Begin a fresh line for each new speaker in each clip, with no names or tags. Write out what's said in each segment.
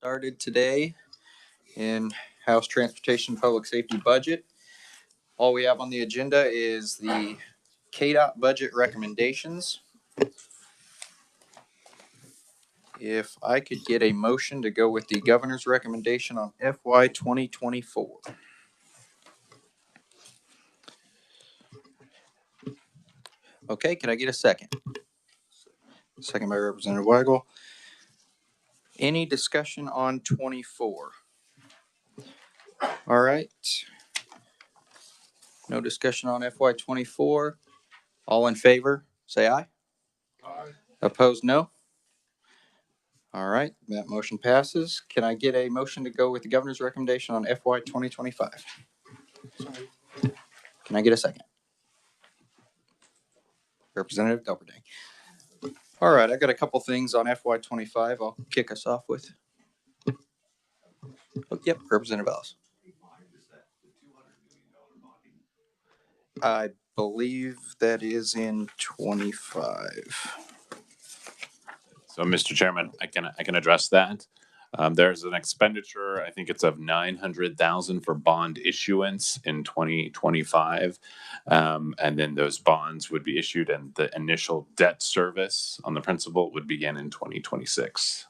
Started today in House Transportation Public Safety Budget. All we have on the agenda is the KDOT budget recommendations. If I could get a motion to go with the governor's recommendation on FY 2024. Okay, can I get a second? Second by Representative Weigel. Any discussion on 24? All right. No discussion on FY 24. All in favor, say aye. Aye. Opposed, no. All right, that motion passes. Can I get a motion to go with the governor's recommendation on FY 2025? Can I get a second? Representative Delperding. All right, I got a couple things on FY 25 I'll kick us off with. Oh, yep, Representative Ellis. I believe that is in 25.
So, Mr. Chairman, I can address that. There's an expenditure, I think it's of $900,000 for bond issuance in 2025. And then those bonds would be issued and the initial debt service on the principal would begin in 2026.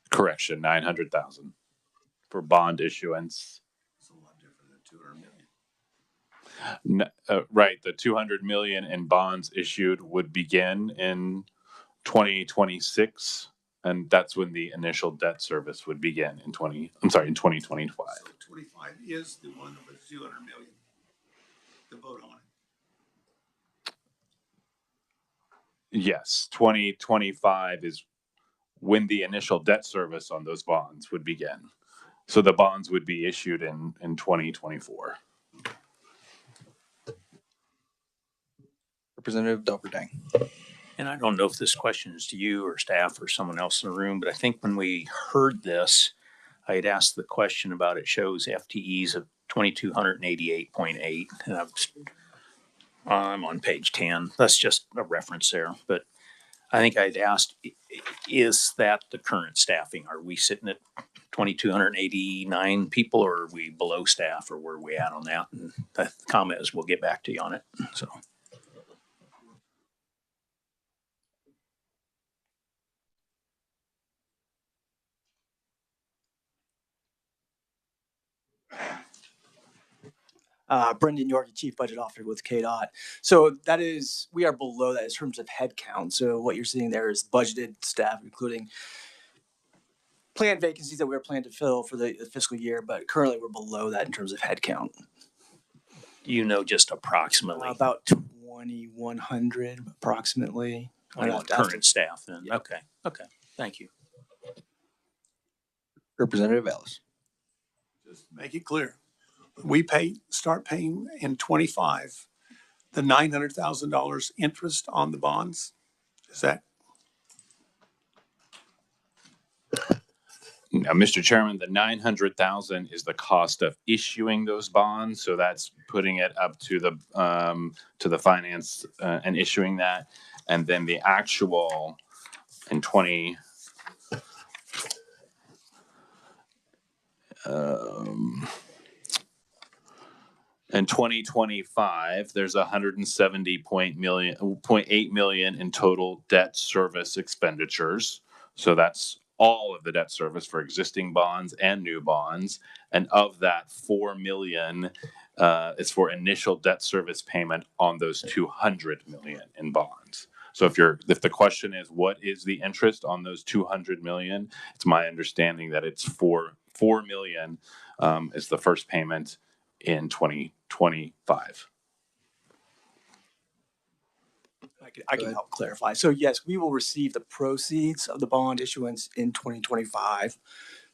Correction, $900,000 for bond issuance.
It's a lot different than $200 million.
Right, the $200 million in bonds issued would begin in 2026, and that's when the initial debt service would begin in 2025.
So 25 is the one with $200 million. The vote on it.
Yes, 2025 is when the initial debt service on those bonds would begin. So the bonds would be issued in 2024.
Representative Delperding.
And I don't know if this question is to you or staff or someone else in the room, but I think when we heard this, I had asked the question about it shows FTEs of 2,288.8, and I'm on page 10. That's just a reference there. But I think I'd asked, is that the current staffing? Are we sitting at 2,289 people, or are we below staff, or where are we at on that? And the comment is we'll get back to you on it. So.
Brendan Yorkie, Chief Budget Officer with KDOT. So that is, we are below that in terms of headcount. So what you're seeing there is budgeted staff, including planned vacancies that we were planning to fill for the fiscal year, but currently we're below that in terms of headcount.
You know, just approximately.
About 2,100 approximately.
Current staff then.
Yeah.
Okay. Thank you.
Representative Ellis.
Just make it clear. We start paying in 25 the $900,000 interest on the bonds. Is that?
Now, Mr. Chairman, the $900,000 is the cost of issuing those bonds, so that's putting it up to the finance and issuing that, and then the actual in 2025, there's $170.8 million in total debt service expenditures. So that's all of the debt service for existing bonds and new bonds. And of that, $4 million is for initial debt service payment on those $200 million in bonds. So if the question is what is the interest on those $200 million, it's my understanding that it's $4 million is the first payment in 2025.
I can help clarify. So yes, we will receive the proceeds of the bond issuance in 2025.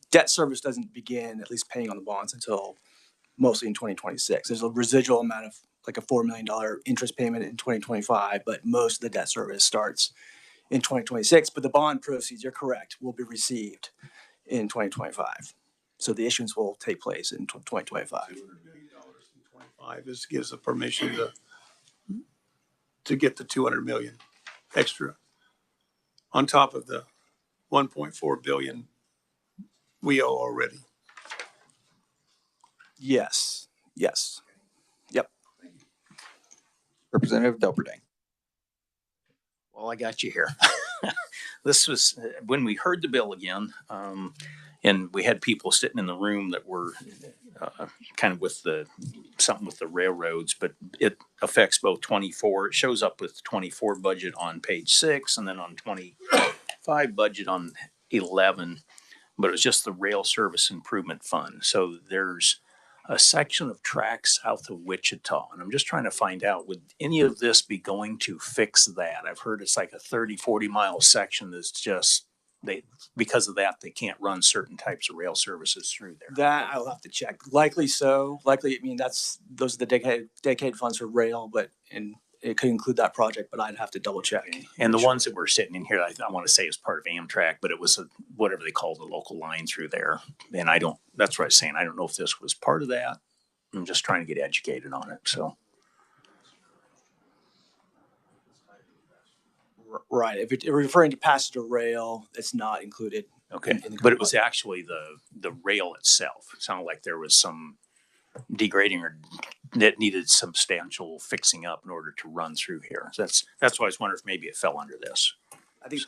Debt service doesn't begin, at least paying on the bonds, until mostly in 2026. There's a residual amount of like a $4 million interest payment in 2025, but most of the debt service starts in 2026. But the bond proceeds, you're correct, will be received in 2025. So the issuance will take place in 2025.
$200 million in 25 gives a permission to get the $200 million extra on top of the 1.4 billion we owe already.
Yes. Yes. Yep.
Representative Delperdang.
Well, I got you here. This was when we heard the bill again, and we had people sitting in the room that were kind of with something with the railroads, but it affects both 24. It shows up with 24 budget on page 6, and then on 25 budget on 11. But it was just the Rail Service Improvement Fund. So there's a section of tracks south of Wichita. And I'm just trying to find out, would any of this be going to fix that? I've heard it's like a 40 mile section that's just, because of that, they can't run certain types of rail services through there.
That I'll have to check. Likely so. Likely, I mean, those are the dedicated funds for rail, and it could include that project, but I'd have to double check.
And the ones that were sitting in here, I want to say is part of Amtrak, but it was whatever they call the local line through there. And that's what I was saying. I don't know if this was part of that. I'm just trying to get educated on it. So.
Right. If you're referring to passenger rail, it's not included.
Okay. But it was actually the rail itself. It sounded like there was some degrading or that needed substantial fixing up in order to run through here. So that's why I was wondering if maybe it fell under this.
I think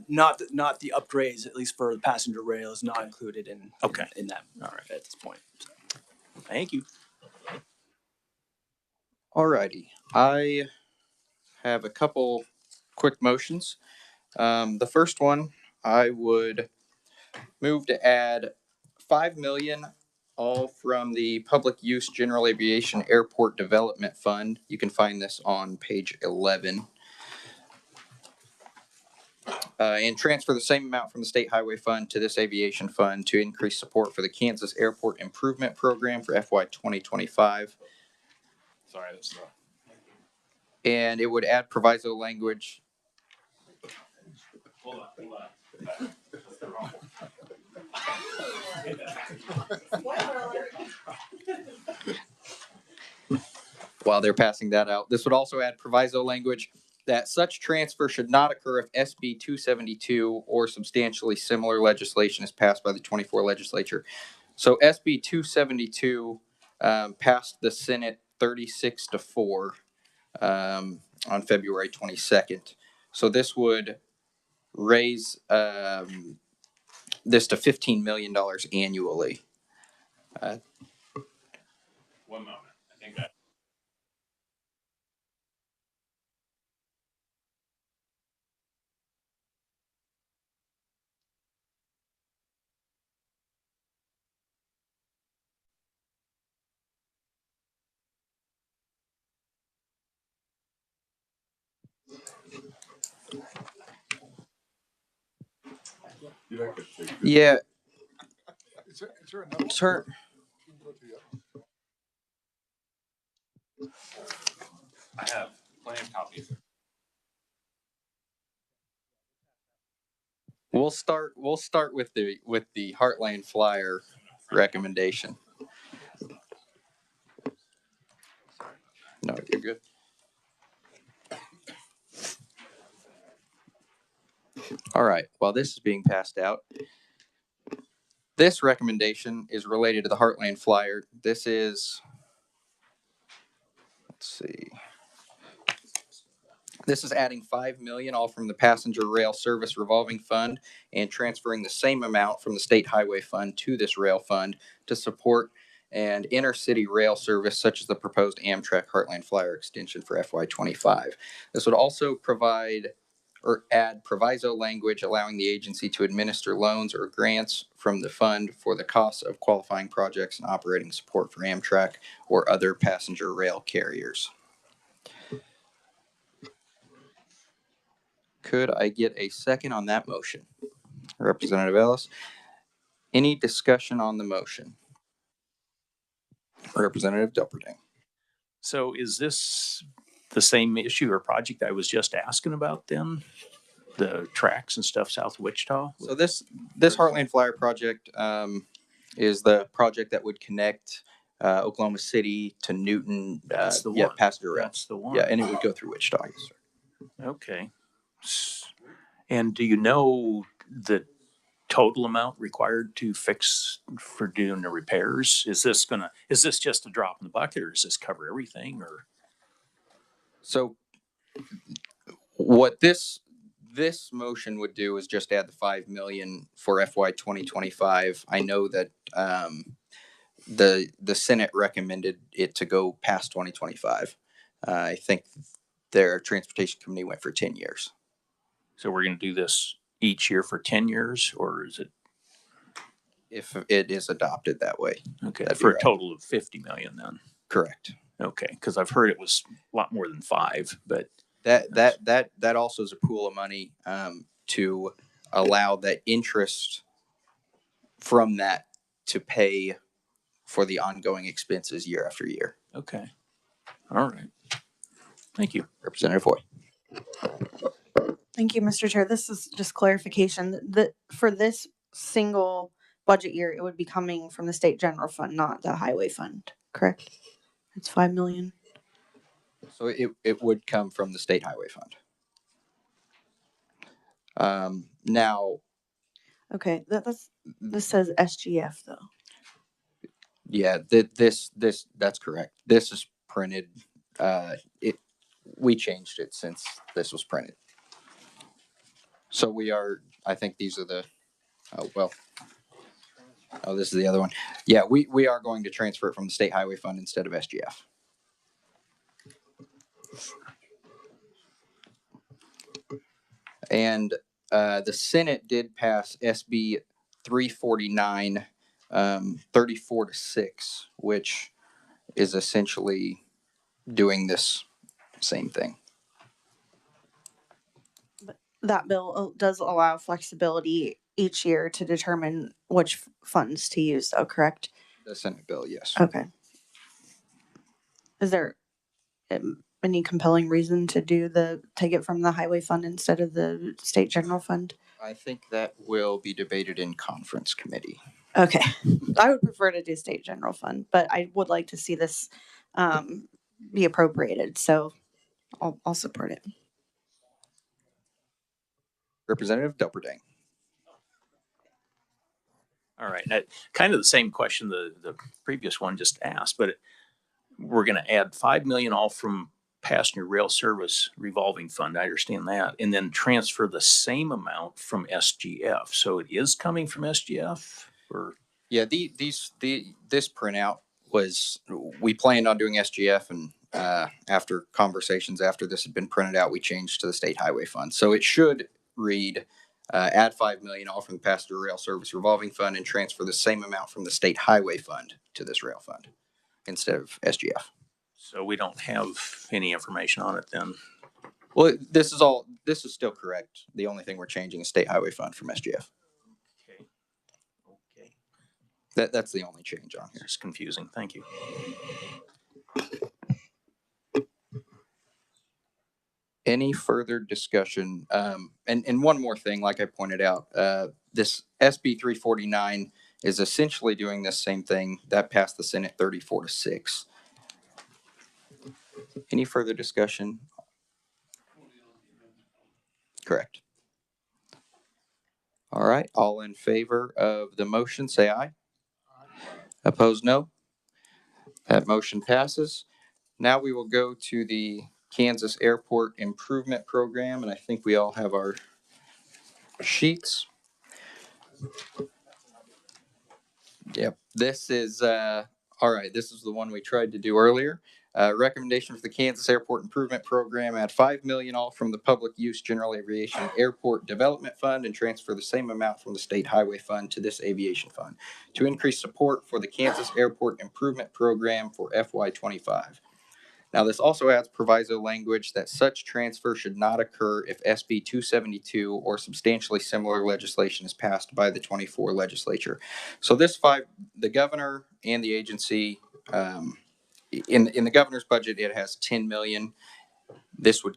not the upgrades, at least for the passenger rail, is not included in that.
All right.
At this point. So.
Thank you.
All righty. I have a couple quick motions. The first one, I would move to add $5 million, all from the Public Use General Aviation Airport Development Fund. You can find this on page 11. And transfer the same amount from the State Highway Fund to this Aviation Fund to increase support for the Kansas Airport Improvement Program for FY 2025.
Sorry, that's the.
And it would add proviso language.
Hold on. That's the wrong
While they're passing that out, this would also add proviso language that such transfer should not occur if SB 272 or substantially similar legislation is passed by the 24 legislature. So SB 272 passed the Senate 36-4 on February 22nd. So this would raise this to $15 million annually.
1 moment. I think that.
Yeah.
Is there another?
Sir.
I have plenty of copies.
We'll start with the Heartland Flyer recommendation. No, you're good. All right. While this is being passed out, this recommendation is related to the Heartland Flyer. This is, let's see. This is adding $5 million, all from the Passenger Rail Service Revolving Fund, and transferring the same amount from the State Highway Fund to this rail fund to support an intercity rail service, such as the proposed Amtrak Heartland Flyer extension for FY25. This would also provide or add proviso language allowing the agency to administer loans or grants from the fund for the costs of qualifying projects and operating support for Amtrak or other passenger rail carriers. Could I get a second on that motion? Representative Ellis. Any discussion on the motion? Representative Delperdang.
So is this the same issue or project I was just asking about then? The tracks and stuff south of Wichita?
So this Heartland Flyer project is the project that would connect Oklahoma City to Newton.
That's the
yeah,
one.
passenger rail.
That's the one.
Yeah, and it would go through Wichita. Yes, sir.
Okay. And do you know the total amount required to fix for doing the repairs? Is this just a drop in the bucket, or does this cover everything, or?
So what this motion would do is just add the 5 million for FY 2025. I know that the Senate recommended it to go past 2025. I think their transportation committee went for 10 years.
So we're going to do this each year for 10 years, or is it?
If it is adopted that way.
Okay,
That'd
for
be
a
right.
total of 50 million then.
Correct.
Okay, because I've heard it was a lot more than 5, but
That also is a pool of money to allow that interest from that to pay for the ongoing expenses year after year.
okay. All right. Thank you.
Representative Foy.
Thank you, Mr. Chair. This is just clarification that for this single budget year, it would be coming from the state general fund, not the highway fund, correct? It's 5 million.
So it would come from the state highway fund. Now,
Okay, this says SGF though.
yeah, that's correct. This is printed. We changed it since this was printed. So I think these are the, this is the other one. Yeah, we are going to transfer it from the state highway fund instead of SGF. And the Senate did pass SB 349, 34-6, which is essentially doing this same thing.
That bill does allow flexibility each year to determine which funds to use though, correct?
The Senate bill, yes.
Okay. Is there any compelling reason to take it from the highway fund instead of the state general fund?
I think that will be debated in conference committee.
Okay. I would prefer to do state general fund, but I would like to see this be appropriated. So I'll support it.
Representative Delperdang.
All right. Now, kind of the same question the previous one just asked, but we're going to add 5 million all from passenger rail service revolving fund. I understand that. And then transfer the same amount from SGF. So it is coming from SGF, or?
Yeah, this printout was, we planned on doing SGF, and after conversations after this had been printed out, we changed to the state highway fund. So it should read, add 5 million all from the passenger rail service revolving fund and transfer the same amount from the state highway fund to this rail fund instead of SGF.
So we don't have any information on it then.
Well, this is still correct. The only thing we're changing is state highway fund from SGF.
Okay.
That's the only change on here.
It's confusing. Thank you.
Any further discussion? And one more thing, like I pointed out, this SB 349 is essentially doing the same thing that passed the Senate 34-6. Any further discussion? Correct. All right. All in favor of the motion, say aye. Opposed, no. That motion passes. Now we will go to the Kansas Airport Improvement Program, and I think we all have our sheets. Yep. This is all right. This is the one we tried to do earlier. Recommendation for the Kansas Airport Improvement Program: add 5 million all from the Public Use General Aviation Airport Development Fund and transfer the same amount from the State Highway Fund to this aviation fund to increase support for the Kansas Airport Improvement Program for FY25. Now, this also adds proviso language that such transfer should not occur if SB 272 or substantially similar legislation is passed by the 24 legislature. So the governor and the agency, in the governor's budget, it has 10 million. This would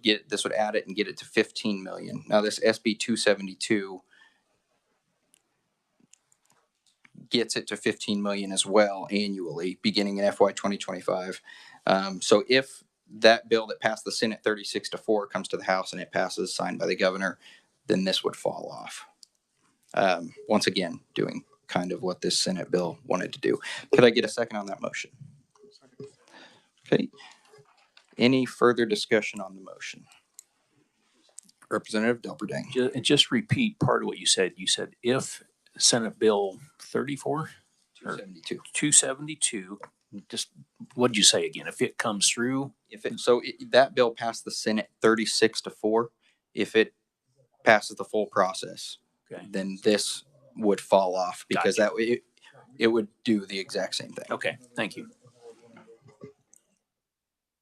add it and get it to 15 million. Now, this SB 272 gets it to 15 million as well annually, beginning in FY 2025. So if that bill that passed the Senate 36-4 comes to the House and it passes, signed by the governor, then this would fall off. Once again, doing kind of what this Senate bill wanted to do. Could I get a second on that motion? Okay. Any further discussion on the motion? Representative Delberding.
Just repeat part of what you said. You said if Senate Bill 34?
272.
272, just, what'd you say again? If it comes through?
That bill passed the Senate 36-4. If it passes the full process,
Okay.
then this would fall off because
Gotcha.
it would do the exact same thing.
Okay, thank you.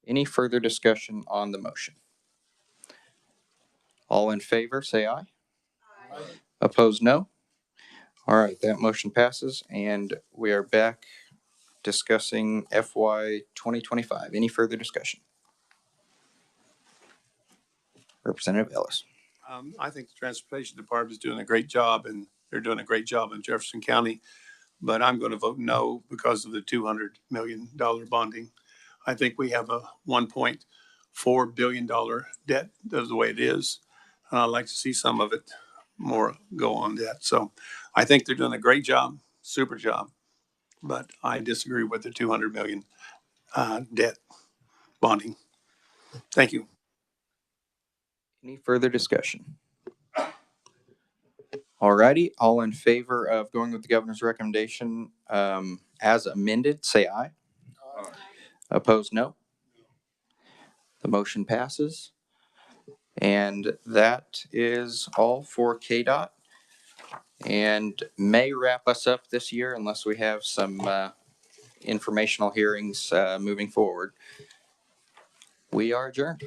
Any further discussion on the motion? All in favor, say aye. Aye. Opposed, no. All right, that motion passes, and we are back discussing FY 2025. Any further discussion? Representative Ellis.
I think the Transportation Department is doing a great job, and they're doing a great job in Jefferson County. But I'm going to vote no because of the $200 million bonding. I think we have a $1.4 billion debt, that's the way it is. And I'd like to see some of it more go on debt. So I think they're doing a great job, super job. But I disagree with the 200 million debt bonding. Thank you.
Any further discussion? All righty, all in favor of going with the governor's recommendation as amended, say aye. Aye. Opposed, no. The motion passes. And that is all for KDOT and may wrap us up this year unless we have some informational hearings moving forward. We are adjourned.